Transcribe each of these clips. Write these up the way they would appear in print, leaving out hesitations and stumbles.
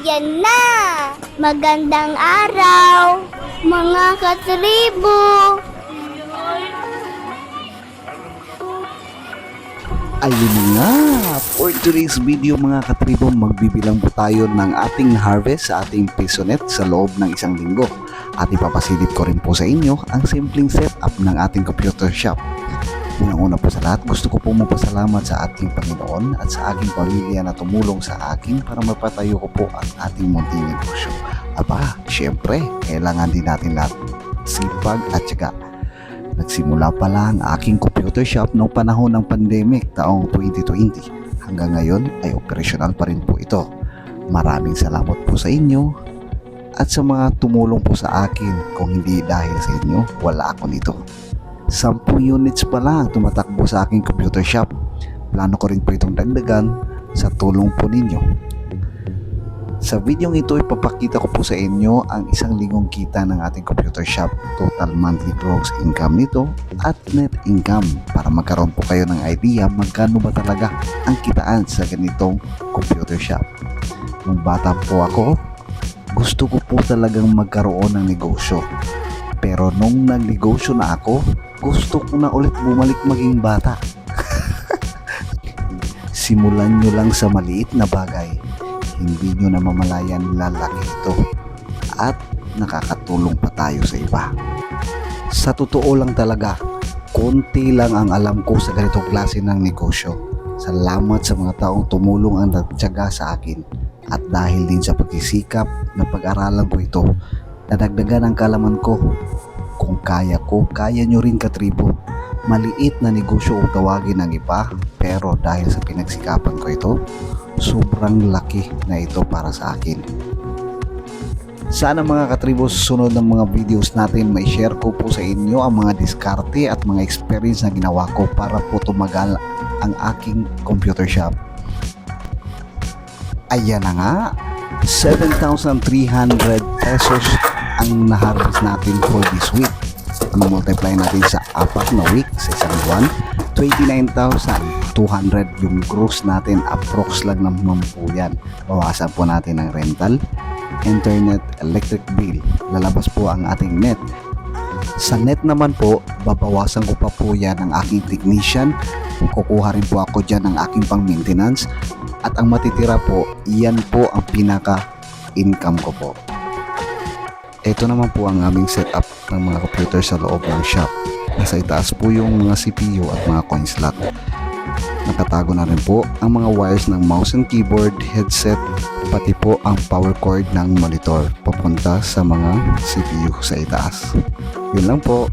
Ayan na! Magandang araw, mga katribo! Ayun nga, for today's video mga katribo, magbibilang po tayo ng ating harvest sa ating pisonet sa loob ng isang linggo. At ipapasilip ko rin po sa inyo ang simpleng setup ng ating computer shop. Unang-una po sa lahat, gusto ko po magpasalamat sa ating Panginoon at sa aking pamilya na tumulong sa akin para mapatayo ko po ang ating munting negosyo. Aba, syempre, kailangan din natin lahat sipag at syaga. Nagsimula pa lang ang aking computer shop noong panahon ng pandemic taong 2020. Hanggang ngayon ay operational pa rin po ito. Maraming salamat po sa inyo at sa mga tumulong po sa akin. Kung hindi dahil sa inyo, wala ako nito. 10 units pa lang tumatakbo sa aking computer shop. Plano ko rin po itong dagdagan sa tulong po ninyo. Sa video ito, ipapakita ko po sa inyo ang isang linggong kita ng ating computer shop, total monthly gross income nito at net income para magkaroon po kayo ng idea magkano ba talaga ang kitaan sa ganitong computer shop. Nung bata po ako, gusto ko po talagang magkaroon ng negosyo. Pero nung nagnegosyo na ako, gusto ko na ulit bumalik maging bata. Simulan nyo lang sa maliit na bagay. Hindi nyo na mamalayan lalaki ito at nakakatulong pa tayo sa iba. Sa totoo lang talaga, konti lang ang alam ko sa ganitong klase ng negosyo. Salamat sa mga taong tumulong ang nagtiyaga sa akin at dahil din sa pagsisikap na pag-aralan ko ito, nadagdagan ang kalaman ko. Kung kaya ko, kaya nyo rin katribo. Maliit na negosyo kung tawagin ng iba, pero dahil sa pinagsikapan ko ito, sobrang laki na ito para sa akin. Sana mga katribo, susunod ng mga videos natin may share ko po sa inyo ang mga diskarte at mga experience na ginawa ko para po tumagal ang aking computer shop. Ayan na nga, 7,300 pesos ang na-harvest natin for this week. Ano multiply natin sa 4 na week sa isang buwan, 29,200 yung gross natin, approx lang naman po yan. Bawasan po natin ang rental, internet, electric bill, lalabas po ang ating net. Sa net naman po, babawasan ko pa po yan ang aking technician, kukuha rin po ako dyan ng aking pang maintenance, at ang matitira po, yan po ang pinaka income ko po. Ito naman po ang aming setup ng mga computer sa loob ng shop. Nasa itaas po yung mga CPU at mga coin slot. Nakatago na rin po ang mga wires ng mouse and keyboard, headset, pati po ang power cord ng monitor papunta sa mga CPU sa itaas. Yun lang po.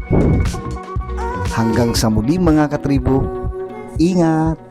Hanggang sa muli mga katribo, ingat!